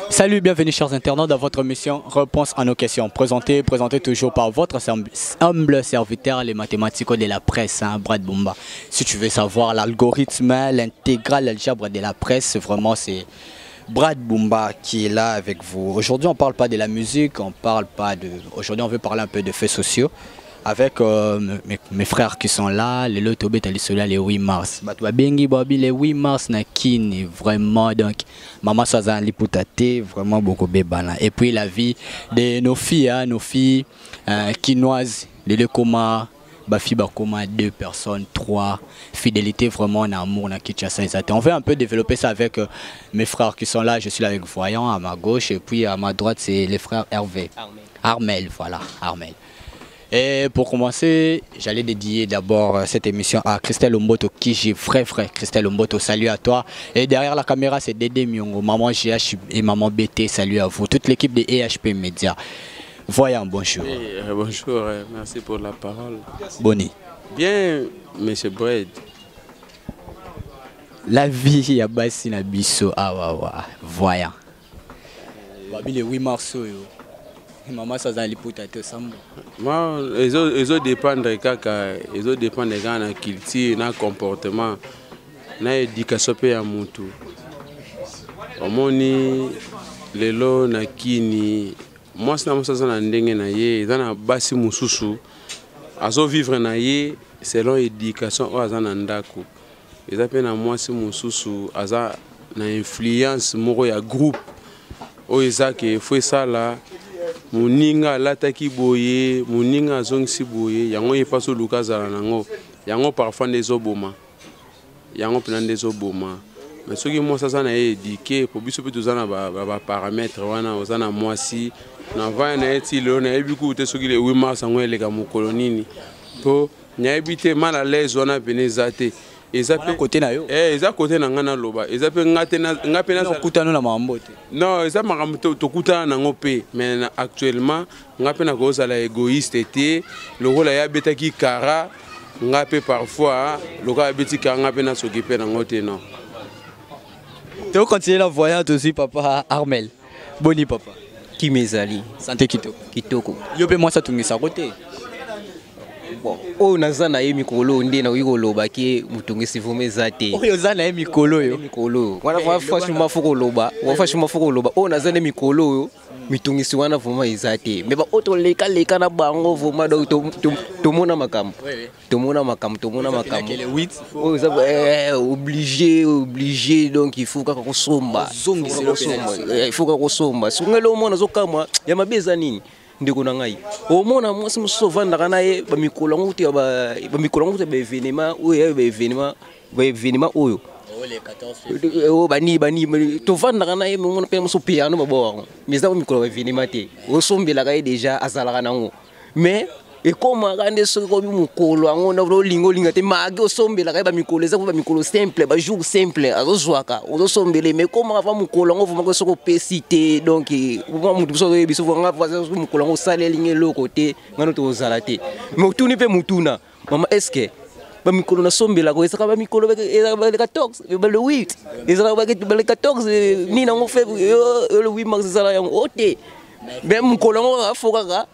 Salut, bienvenue chers internautes dans votre émission Réponse à nos questions. Présenté toujours par votre humble serviteur, les mathématiques de la presse, Brad Bumba. Si tu veux savoir l'algorithme, l'intégral, l'algèbre de la presse, vraiment c'est Brad Bumba qui est là avec vous. Aujourd'hui on ne parle pas de la musique, Aujourd'hui on veut parler un peu de faits sociaux. Avec mes frères qui sont là, les lots le 8 mars. Le 8 mars, vraiment, donc, maman Sazan Liputate, vraiment beaucoup bébana. Et puis la vie de nos filles quinoises, les coma, Bafi Bakoma, 2 personnes, 3, fidélité vraiment en amour, na Kinshasa. On veut un peu développer ça avec mes frères qui sont là. Je suis là avec Voyant à ma gauche, et puis à ma droite, c'est les frères Hervé. Armel, voilà, Armel. Et pour commencer, j'allais dédier d'abord cette émission à Christelle Omboto, qui j'ai frère Christelle Omboto, salut à toi. Et derrière la caméra, c'est Dédé Miongo, maman GH et maman BT, salut à vous. Toute l'équipe de EHP Média. Voyons, bonjour. Bonjour, merci pour la parole. Boni. Bien, monsieur Brad. La vie, ya basi na biso, voyons. Le 8 mars, maman ça dans l'hypothèse sambo. Moi, ils ont dépendre de la culture, na comportement, na éducation pe ya mutu. Omoni lelo na kini, moi c'est na ça na ndenge na ye, na basi mususu. Azo vivre na ye selon éducation o azana ndako. Eza pe na moi si mususu aza na influence moko ya groupe. O ezake foi ça là. Muninga lataki boye, muninga zongsi boye, yango yepaso luka zala nango, yango parfois ndezo boma. Yango pena ndezo boma. Mais soki moi ça na éduqué, pour biso pe tozana ba paramètres wana ozana mwasi, na va na eti le na ebiku te soki le 8 mars ngo eleka mukolo nini. Po nya ebite mal à l'aise wana penezate. Ezape côté na yo. Eza côté na ngana loba. Ezape ngate na ngapena sa kutano na mambote. Non, eza makamto to kutana na ngope, mais actuellement ngapena ko za la égoïste était le rôle ya betaki kara ngape parfois le ka beti ka ngapena s'occuper na ngote non. Tu veux continuer la voyante aussi papa Armel. Boni papa. Qui mezali santé kitoko. Kitoko. Yo pe moi ça tungisa côté. Bon, oh nazana ye mikolo ndé na yiko baki mutungisi vume zate. Oh yozana ye mikolo yo. Mikolo. Wana fa fashuma foko loba. Wa fashuma foko loba. Oh nazana mikolo yo. Mitungisi wana vuma izate. Mais ba auto leka na bango vuma do to mona makam. To mona makam. Le 8. Oh ça obligé donc il faut ka ko somba. Il faut ka ko somba. Sungelo mona zokama ya mabeza nini? Ndeko na ngai omona mwasi muso vanda kana ye ba mikolo nguti ba événement oyo ba événement oyo les 14 o bani to vanda kana ye mona pe muso piano ba bo mais ba mikolo ba événement te o sombela ka déjà azala kana ngo mais et comme agande so ko bi mukolo ngo na ro linga te magi o sombela ka ba mikolo za ba mikolo simple ba jour simple azo zwaka o sombele mais comme ava mukolo ngo vuma ko so ko pesité donc vuma mutu so biso vanga vaza mukolo ngo sale linge lo côté ngano to zalate mais tuni pe mutuna mama eske ba mikolo na sombela ko esaka ba mikolo ba 14 ba le 8 esaka ba 14 ni na ngo fe le 8 mars sala yang ote mais mukolo afoka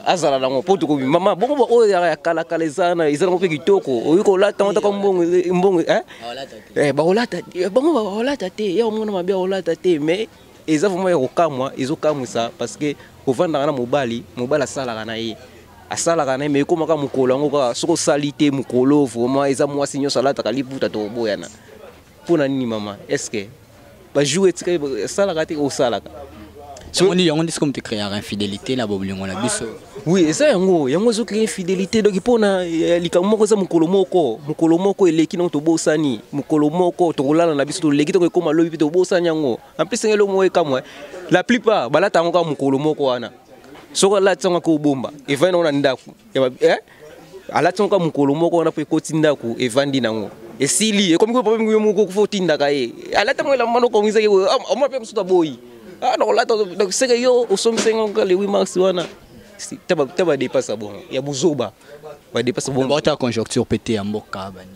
azala nango poto ko mama bongo oyo ya kala zana izana pe kitoko oyiko lata mata ko mbongo ba olata te ya omona mabia olata te mais eza vraiment ya kokamwa ezokamwisa parce que kovanda na mobali asala kana ye asala kana mais ko maka mukolo ngo ka soko salite mukolo vraiment eza mwasi nyo salata kaliputa to boyana pona nini mama est-ce que ba jouer tika sala kati o sala on dit comme tu crées infidélité na bolingo na biso. Oui, ça yango zo créer infidélité donc pona likamoko za mukolo moko eleki na to bosani mukolo moko to kolala na biso to leki to ko malobi to bosani yango en plus ngelo mo ekamwa la plupart balata ngo ka mukolo moko wana soko la tsanga ko bomba e va na ndaku ala tsanga mukolo moko wana pe ko tindaku e vandi nango e sili e comme ko problème moko ko fotinda ka e ala tamo la mano ko ngisa ke o mo pe msuta boy. Ah non là donc c'est que yo au somme 50 le 8 mars wana taba dépasse bon ya buzoba va dépasse bon ta conjoncture pété en mboka bani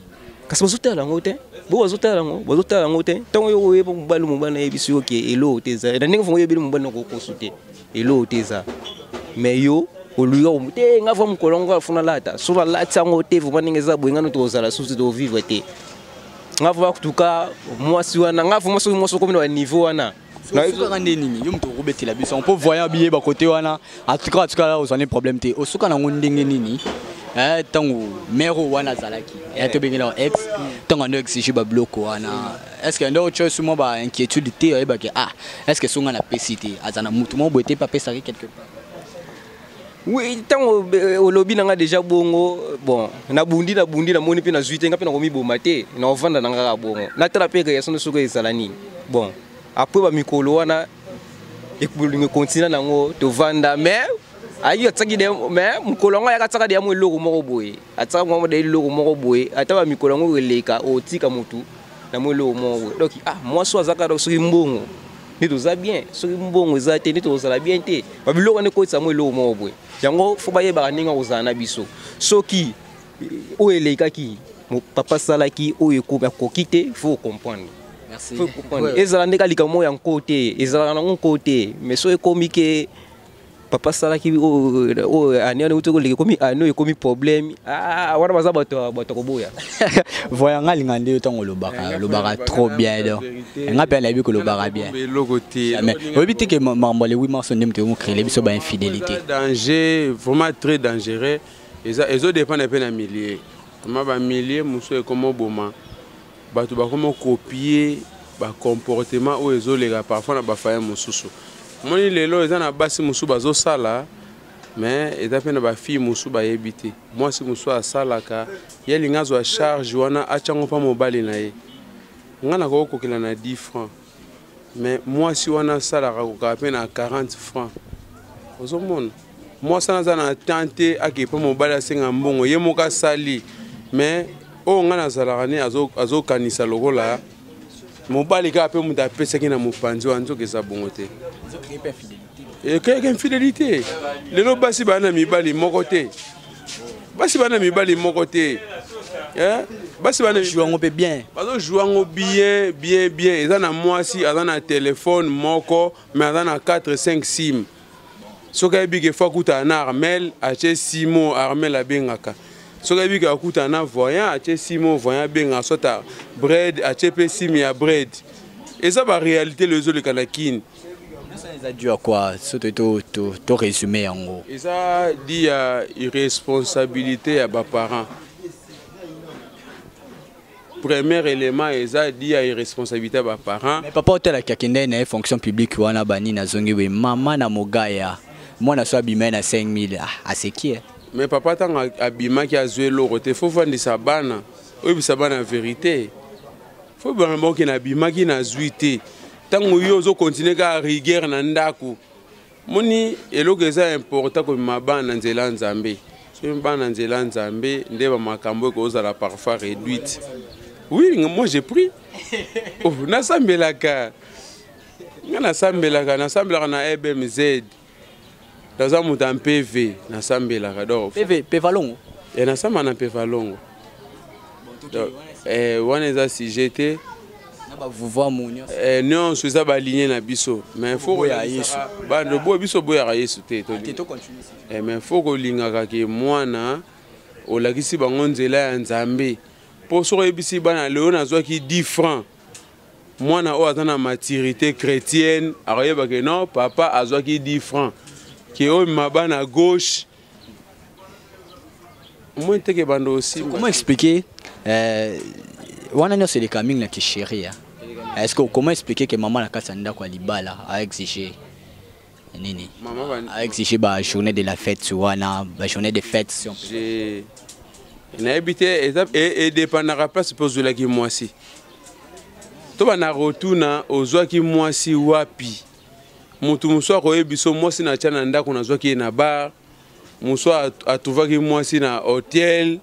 kasi bazotala ngo te bo bazotala yango te ntango yo oyeba mobali na yebi soki oke elo te eza na ndenge fongo yebeli mobali na kokosu te elo te eza mais yo oluya te nga va mokolo yango afuna lata so balati yango te vraiment ndenge eza boye nga no tozala susu tovivre te nga va tuka mwasi wana nga va mwasi komi na niveau wana Osuka nini yo mto robetela biso on peut voyer billet ba côté wana en tout cas là vous en avez problème te osuka na ngondenge nini tango mero wana zalaki et to bengela ex tango ndo exige ba bloco wana est-ce que ndo choice mo ba inquiétude te ba ke est-ce que songa na pesité azana mutu mo boete pa pesa quelque part. Oui, tango olobi nanga déjà bongo bon na bundi na moni pe na zuite nga pe na komi bomate na ovanda nanga bongo na tala pe ya sono soko ezalani bon après ba mikolo wana ekulinga continue nango to vanda mais ayi atsaki de mais mukolo ngo yakatsaka de ya mo eloko moko boye atsaka ngo de eloko moko boye ata ba mikolo ngo releka otika mutu na mo eloko moko boye donc moi so azaka do soki mbongo ni toza bien soki mbongo eza te ni tozala bien te ba biloko ne ko tsa mo eloko moko boye yango fo baye ba ninga ozana na biso soki o eleka ki papa salaki o ekoba kokite faut comprendre. Merci. Ezala ndeka likamo ya côté ezala na côté mais so ekomi ke papa salaki o aniane utoko leke komi ano ekomi problème wana baza bato koboya voya nga lingande tango lobaka trop bien donc nga pe na bi ko lobaka bien mais obité que mambo le 8 mars ndem te mo créer biso ba infidélité danger vraiment très dangereux ezo dépend un peu na millier ma ba millier muso e comme boma bato ba comme copier ba comportement o ezo lega parfois na ba faye mususu moni lelo eza na basi musu bazo sala mais eza pe na ba fille musu ba yebite moi si musu asalaka yelinga zo charge wana achango pa mobali na ye ngana ko kokela na 10 francs mais moi si wana sala ka pe na 40 francs ozomona moi sana za na tante akepa mobali asenga mbongo ye moka sali mais o ngana zala ne azo kanisa lokola mobali ka pe muta pesa kina mupanzi wanzo keza bongo te et quelle infidélité lelo basi bana mibali moko te basi bana mibali moko te basi bana jouango pe bien bazo jouango bien ezana mwasi azana téléphone moko mais azana 4 5 sim soka bige fakuta na Armel ache simo Armel abengaka soka bige akuta na voyant ache simo voyant benga sota bread ache pe simi ya bread et ça ba réalité le zo le kanakine. Ça dû à quoi? To résumé en gros. Et ça dit à irresponsabilité à bas parents. Premier élément, et ça dit à irresponsabilité à bas parents. Mais papa hôtel à Kakende na fonction publique wana bani na zongi we mama na mogaya. Moi na so abima na 5000 c'est qui? Mais papa tant abima qui a joué l'euro te faut vendre sa bana. Oui, ça bana vérité. Faut vraiment qu'il abima qui na zuité. Tango yozo continue ka rigueur na ndako moni eloko eza important ko mabana nzela nzambe so mbana nzela nzambe ndeba makambo ko ozala parfois réduite. Oui, moi j'ai pris na sambelaka na sambelaka na EBMZ dans un muta PV na sambelaka donc PV valongo et na samba na PV valongo wana eza si j'étais vous voir mon non c'est ça baligné na biso mais faut ya yesu bando bo biso boya yesu te to continuer mais faut ko lingaka ke mwana o lakisi bango nzela ya nzambe po so ebisi bana leo nazwa ki 10 francs mwana o azana maturité chrétienne aroyeba ke non papa azwa ki 10 francs ke o mabana gauche moi te ke bando aussi comment expliquer wana nyo c'est les camings là qui chérie. Est-ce que comment expliquer que maman la kasanda kwa libala a exigé nini a exigé ba journée de la fête wana ba journée de fête si on peut. J'ai habité et dépendra pas suppose la ki mwasi to bana rotuna ozwa ki mwasi wapi mutu muswa ko ebiso mwasi na chana ndako na zwa ki na bar muswa atuva ki mwasi na hôtel.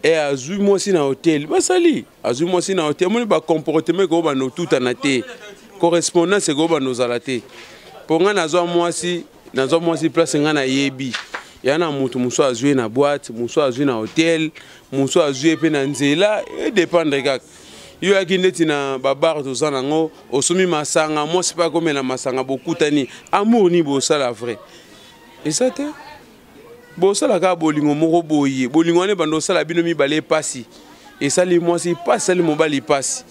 Et azui moi si na hôtel basali azui moi si na hôtel moni ba comportement ko ba no tout anate correspondance ko ba no zalate pour nga nazwa moi si place nga na yebi yana mutu muso azwi na boîte muso azwi na hôtel muso azwi pe na nzela et dépendre kaka yo akindeti na babar toza nango osumi masanga moi c'est pas comme la masanga bokutani amour ni bosala vrai et ça te bosala ka bolingo moko boye bolingo ne bando sala bino mibale pasi et ça li moi c'est pas ça li mobali pasi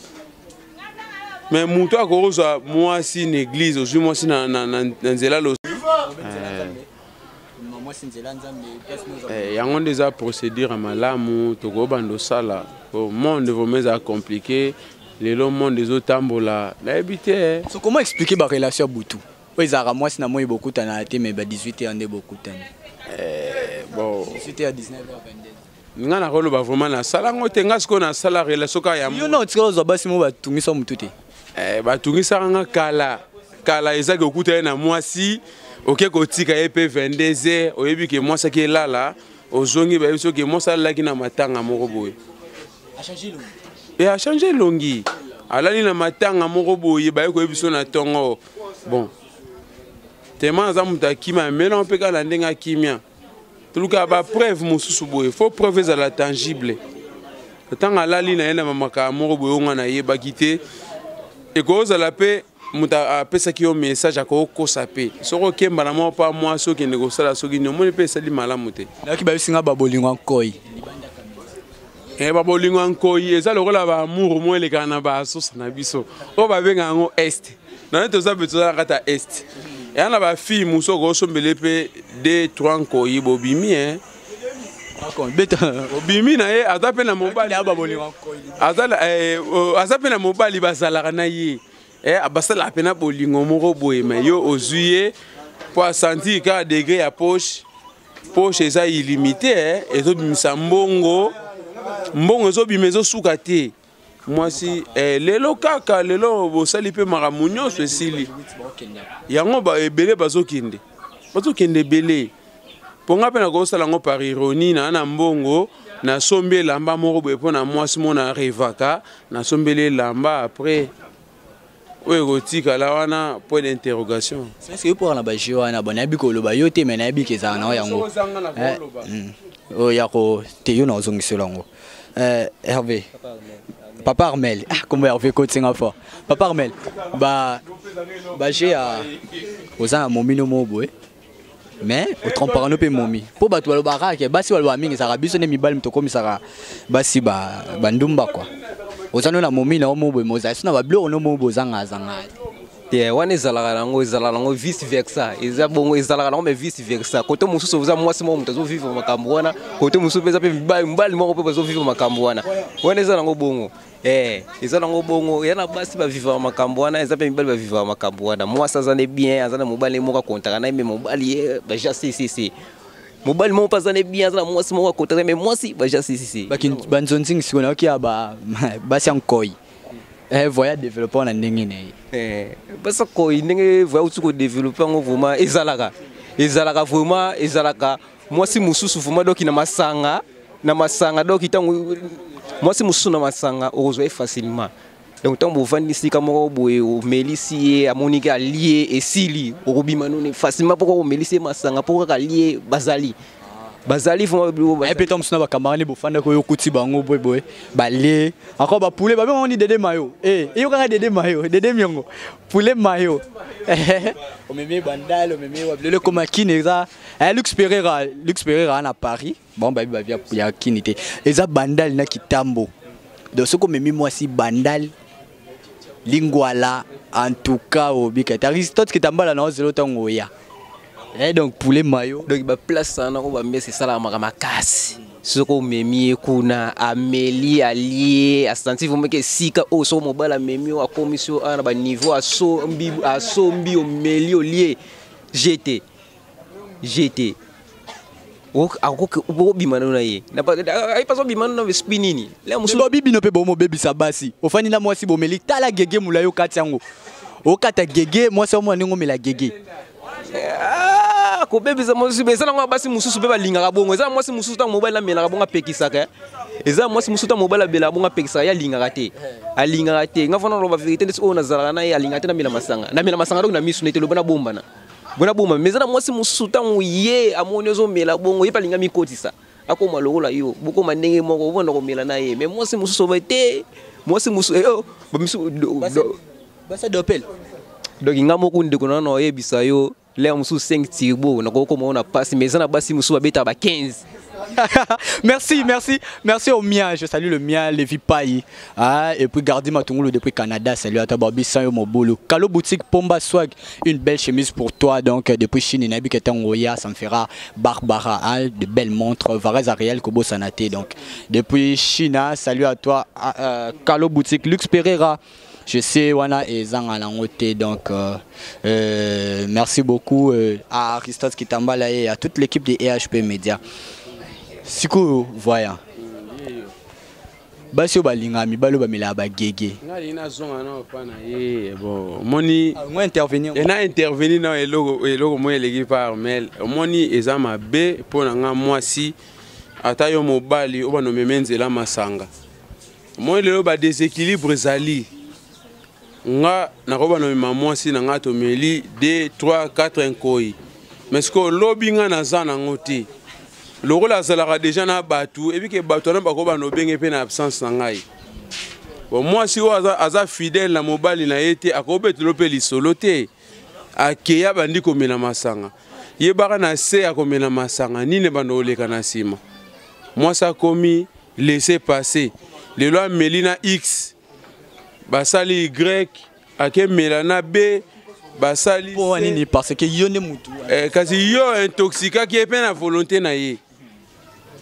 mais muto akoroza moi si une église ozwi moi si na nzela lo yango déjà procédure à malamu toko bando sala au monde vraiment à compliqué les longs monde des autres tambola la habité so comment expliquer ba relation butu ils ara moi si na moi beaucoup tana té mais ba 18 ans beaucoup tana bon 18 à 19 h 22 nga na rolo ba vraiment na sala ngote nga siko na sala relation ka ya yo no tiko zo basi mo ba tungisa mutu te ba tungisa nga kala ezaki okuta na moi si OK kotika EP 22h oyebi ke moi ça qui est là ozongi ba biso ke moi ça là ki na matanga moko boye a changé longi et a changé longi alali na matanga moko boye ba ko biso na tongo bon tellement za muta kima melon pe kala ndenga kimia tuluka ba preuve mususu boye faut preuve za la tangible tanga alali na yena mamaka moko boye nga na yeba kité et cause la paix muta apesa ki yo message akoko sape soko kemba na mo pa moi soki négocier la soki no mo pe sali malamu te na ki ba singa ba bolingo nkoi ba bolingo nkoi eza lokola ba amour mo le kana ba sosa na biso o ba benga ngo est na to za beto za kata est et ana ba fille muso go sombele pe 2-3 nkoi bobimi obimi na ye azape na mobali ba bolingo nkoi azape na mobali bazalaka na ye abasala pena bolingo moko boye mais yo ozuye pour sentir ka degré ya poche eza illimité ezobimisa mbongo ezo bimezo suka te moi si lelo kaka lelo bosali pe maramu nyonso esili yango ba ebele bazokende ebele ponga pe na kosala ngo par ironie na mbongo na sombe lamba moko boye po na mwasi mona revaka na sombele lamba après oui, gotika la wana point d'interrogation. Est-ce que pour la bajo wana bon abi ko loba yo te mena abi ke za na yango. Oh yako te yo na ozongisela ngo. Hervé. Papa Armel. Ah comment Hervé ko tsinga fort. Papa Armel. Ba j'ai a oza momino mobo mais au tromparano pe momi. Po ba to lo baraka basi walo mingi saka biso ne mibali mtoko misaka basi ba ndumba quoi. Ozano na momi na omobo moza sina ba blo no mobo zanga te wana ezalaka nango vice versa eza bongo ezalaka nango mais vice versa kote mususu oza mwasi mo mutazo vivre makambo wana kote mususu peza pe mbali moko pe bazo vivre makambo wana eza nango bongo eza nango bongo yana basi ba vivre makambo wana eza pe mibali ba vivre makambo wana mwasi azane bien azana mobali moko kontaka na me mobali ba ja si mobali mo pasane bien za mwasi mo kontaka mais mwasi ba ja si bakin banzonzing sikona ki aba basi ankoi voyage développement na ndenge ne basa ko ndenge voyage utuko développer ngo vraiment ezalaka vraiment ezalaka mwasi mususu vraiment doki na masanga doki tango mwasi mususu na masanga ozo facilement donc tant bovandi sika moko boye o melisi amonike allié esili okobima none facilement poko o melisi masanga poko ka lié bazali vraiment et puis tom suna ba camarade bofanda ko yokuti bango boy balé encore ba poulet ba on dit Dede Mayo yo kanga Dede Miongo poulet mayo o meme bandal o meme wa le comme kineza Lux Pereira na Paris bon ba via ya kinité eza bandal na kitambo donc ce comme meme moi si bandal lingwala en tout cas obika Aristote kitambala na zelo tango ya donc poulet mayo donc ba place sana ko ba mbese sala makasi soko memi kuna ameli allié asanti vous que sika o so mobile memi wa commission ana ba niveau aso mbi o meli o lié GT o bimano na ye na pas ay pas bimano na spinini le musu bibi no pe bo mo baby sabasi ofani na mwasi bo meli tala gege mulayo katiango o kata gege mwasi o mwana ngomela gege ko bébé za mosu be sala ngwa basi mususu be balingaka bongo eza mwasi mususu ta mobile amela bonga pekisaka eza mwasi mususu ta mobile abela bonga pekisaka ya lingaka te nga fona lo ba vérité ndes o na zala na ya lingaka te na mela masanga donc na misu nete lo bana bomba na bona boma mais na mwasi mususu tango ye amoni ozomela bongo ye palinga mikotisa akoma lokola yo bokoma ndenge moko obona komela na ye mais mwasi mususu ba te mwasi mususu basa dopel donc nga moko ndeko na no yebisa yo le mususu 5 turbo na kokoma ona passe mais na basi mususu babeta ba 15. merci au mien. Je salue le mien, Lévi Payi. Ah, et puis Gardi Matungulu depuis Canada. Salut à toi, Babi Sanyo Mobolo. Kalo Boutique Pomba Swag, une belle chemise pour toi. Donc, depuis Chine, Nabi Ketangoya, Sanfera, Barbara, hein, de belles montres. Varese Ariel, Kobo Sanate. Donc, depuis Chine, salut à toi, Kalo Boutique, Lux Pereira. Je sais, Wana et Zang à l'angoté. Donc, merci beaucoup à Aristote Kitambala et à toute l'équipe des EHP Media. Siku voyant basi balingami balo bamela ba gege ngali na zonga na pana ye bon moni moi intervenir et na intervenir na eloko mo eleki par mail moni eza mabe pona nga mwasi ata yo mobali oba no memenzela masanga mo lelo ba déséquilibre zali nga na ko ba no mwasi na nga to meli 2 3 4 nkoi mais ce que lobi nga na zana ngoti le rôle azalaka déjà na batu et puis que batu na bako ba no benge pe na absence na ngai bon moi si aza fidèle na mobali na yete akobetelo pe lisolo te akeya bandi komela masanga ye baka na se akomela masanga nini bando oleka na sima moi ça komi laisser passer le loi melina x basali y akemela na b basali pour nini parce que yo ne mutu kasi yo intoxica qui est pe na volonté na ye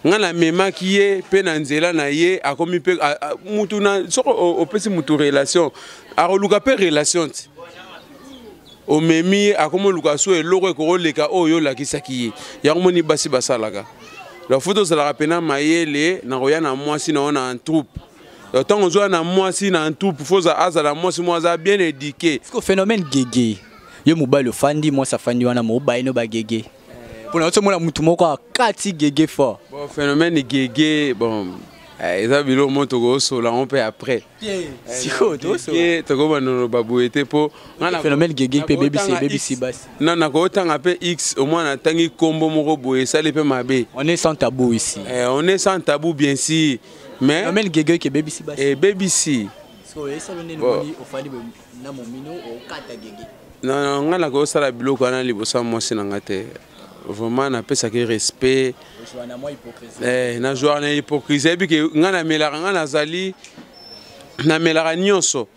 ngana mema ki ye pe na nzela na ye akomi pe mutu na soko opesi mutu relation aroluka pe relation o memi akomo luka so eloko ko leka oyo lakisaki ye yango moni basi basalaka la photo sala pena mayele na roya na mwasi na ona en troupe tant on na mwasi na en troupe foza azala mwasi mwaza bien éduqué ce phénomène gege yo mobile fandi moi ça fandi wana mobile no ba gege pour notre monde mutu moko akati gege fort bon phénomène gege bon eza bilo moto go sola on peut après siko to so to go bano babu était po phénomène gege pe BBC basi non na ko tanga pe x au moins na tangi kombo moko boye sale pe mabe on est sans tabou ici on est sans tabou bien sûr mais phénomène gege ke BBC basi et BBC so esa le neni ofali na momino o kata gege non ngana ko sala biloko na libosa mwasi na ngate vraiment na pesa ke respect na joueur na hypocrisie bi ke ngana melaka ngana zali na melaka nyonso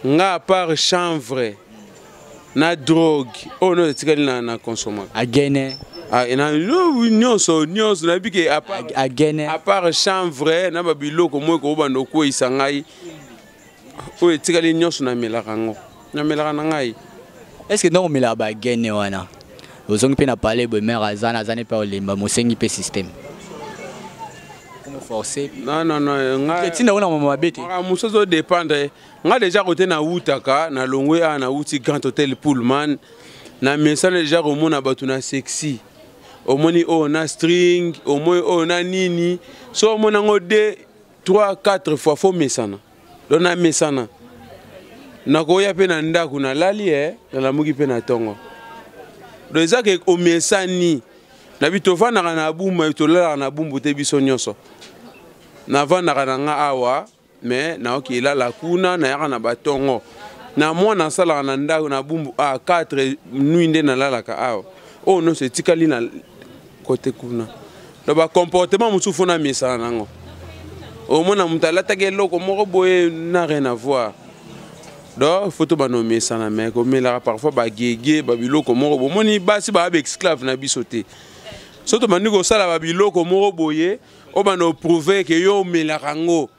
nga part chanvre na drogue oh no tikali na consommer agene na nyonso na bi ke agene à part chanvre na ba biloko mo ko bando ko isangai o tikali nyonso na melaka ngo na melaka na ngai. Est-ce que non mais là ba gagner wana ozongi pe na parler be mère azana pe olemba mosengi pe système comment forcer non nga tina ona mama bete nga musozo dépendre nga déjà côté na utaka na longwe na uti Grand Hôtel Pullman na message déjà au mona batu na sexy au moni o na string au moi o na nini so mona ngo 2 3 4 fois faut mesana dona mesana na koya pe na ndaku na lali na lamuki pe na tongo doza ke o mesani na bitofana na bumba itolela na bumbu te biso nyonso na vana kana nga awa mais na okila la kuna na yaka na batongo na mwana sala na ndaku na bumbu 4 nuit nde na lala ka awa oh non c'est tikali na côté kuna do ba comportement musufu na mesana nango o mona mutala takeloko moko boye na rien à voir. Donc photo banomé sana mais comme là parfois ba gege ba biloko moko bo moni basi ba esclave na bisoté soto maniko sala ba biloko moko boye o bano prouver que yo melarango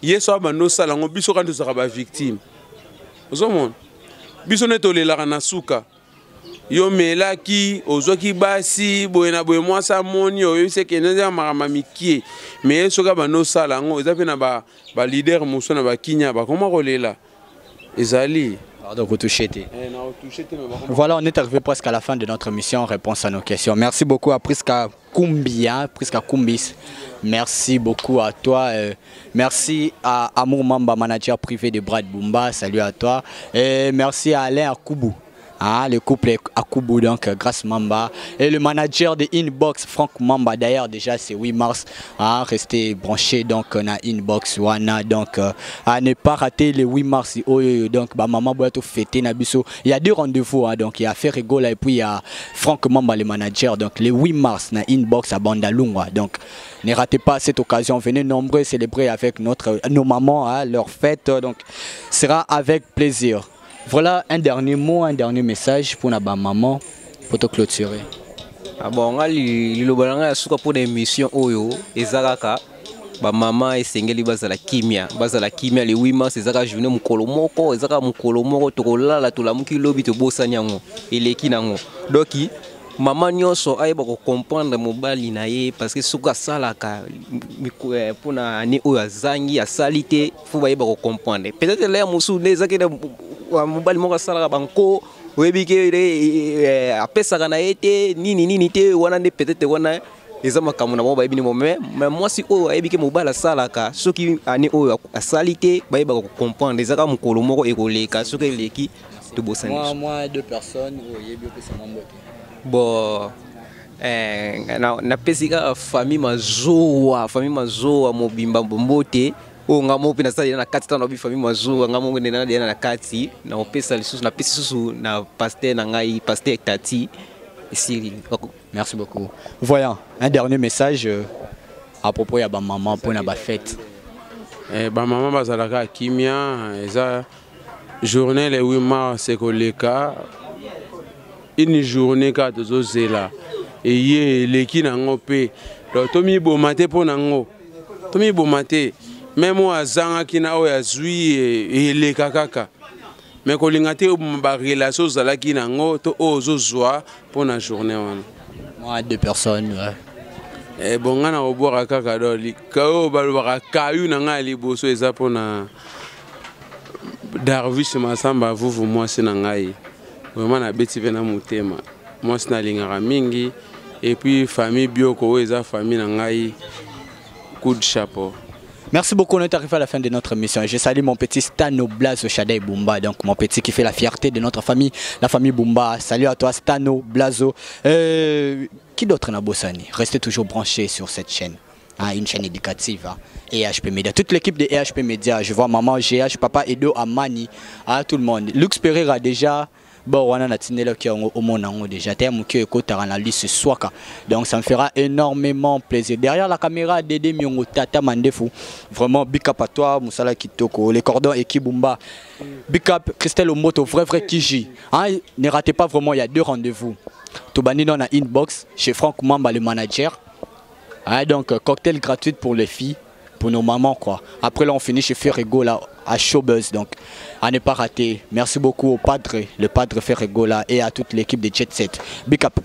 yeso ba no sala ngo biso kanto saka ba victime ozomon biso neto lela na suka yo melaki ozwaki basi boye na boye mwasa moni oyo se keneza marama mikie mais soka ba no sala ngo eza pe na ba leader muso na ba kinya ba koma kolela. Voilà, on est arrivé presque à la fin de notre mission Réponse à nos questions. Merci beaucoup à Priska Kumbia, Priska Kumbis. Merci beaucoup à toi. Merci à Amour Mamba, manager privé de Brad Bumba. Salut à toi. Et merci à Alain Akoubou. Ah, le couple est à Koubou, donc grâce Mamba. Et le manager de Inbox, Franck Mamba, d'ailleurs, déjà c'est 8 mars. Ah, restez branchés donc on a Inbox, Wana, donc à ne pas rater le 8 mars. Donc, bah, maman doit tout fêter. Il y a deux rendez-vous, hein, donc il y a Ferrego là et puis il y a Franck Mamba, le manager. Donc, le 8 mars, na Inbox à Bandalungwa. Donc, ne ratez pas cette occasion. Venez nombreux célébrer avec nos mamans, hein, leur fête. Donc, sera avec plaisir. Voilà un dernier mot, un dernier message pour ma maman pour te clôturer. Ah bon, le suka pour l'émission Oyo, ezalaka, ba maman esengeli bazala kimia le 8 mars ezaka journée mukolo moko, ezaka mukolo moko tokolala tolamuki lobi to bosani yango, eleki nango. Donc maman nyonso ayeba ko comprendre mobali na ye parce que suka salaka pour na ani oyo azangi asalite faut ba yeba ko comprendre. Peut-être là musu nezaki mobali moko asalaka banko oyebike apesaka na ye te nini te wana nde peut-être wana eza makambo na bango bayebi ni mais mwasi oyo ayebike mobali asalaka soki ani oyo asali te bayebaka kocomprendre ezaka mokolo moko ekoleka soki eleki tobosani. Moi deux personnes oyebi opesa mambo te. Bon napesi kaka famille mazowa mobimba mbote o ngamo pina sali na kati tano bi famille mazowa ngamo ngene na kati na opesa lisusu na pesi susu na pasteur na ngai pasteur Tati ici. Merci beaucoup. Voyons un dernier message à propos ya ba maman pour na ba fête. Ba maman bazalaka kimia eza journée le 8 mars ekoleka une journée ka tozozela eye leki nango pe tomi bomate po nango tomi bomate même azanga kina oyo azwi eleka kaka mais kolinga te ba relation zalaki nango to ozozwa po na journée wana. Moi deux personnes ouais. Bon ngana obora kaka doli kao balobaka kayu nanga liboso eza po na Darvis Masamba vuvu mwasi na ngai vraiment na beti vena mutema mwasi na lingaka mingi et puis famille bioko eza famille na ngai coup de chapeau. Merci beaucoup, on est arrivé à la fin de notre mission. Je salue mon petit Stano Blazo Shadei Bumba, donc mon petit qui fait la fierté de notre famille, la famille Bumba. Salut à toi Stano Blazo. Qui d'autre n'a bossani? Restez toujours branchés sur cette chaîne. Hein, une chaîne éducative, hein. EHP Media, toute l'équipe de EHP Media, je vois maman, GH, papa Edo, Amani, hein, tout le monde. Lux Pereira déjà, bon, on a tinelo qui au monde déjà, terme qui écoute la liste Swaka. Donc ça me fera énormément plaisir. Derrière la caméra, Dédé Miongo Tata Mandefou, vraiment big up à toi, Moussala Kitoko, les cordons et Kibumba, big up Christelle Omoto, vrai Kiji. Hein, ne ratez pas vraiment, il y a deux rendez-vous. Tobani dans la inbox chez Franck Mamba, le manager. Ah, donc cocktail gratuit pour les filles, pour nos mamans quoi. Après là on finit chez Ferrego là à Showbuzz, donc à ne pas rater. Merci beaucoup au padre, le padre Ferrego là et à toute l'équipe de Jet Set. Big up.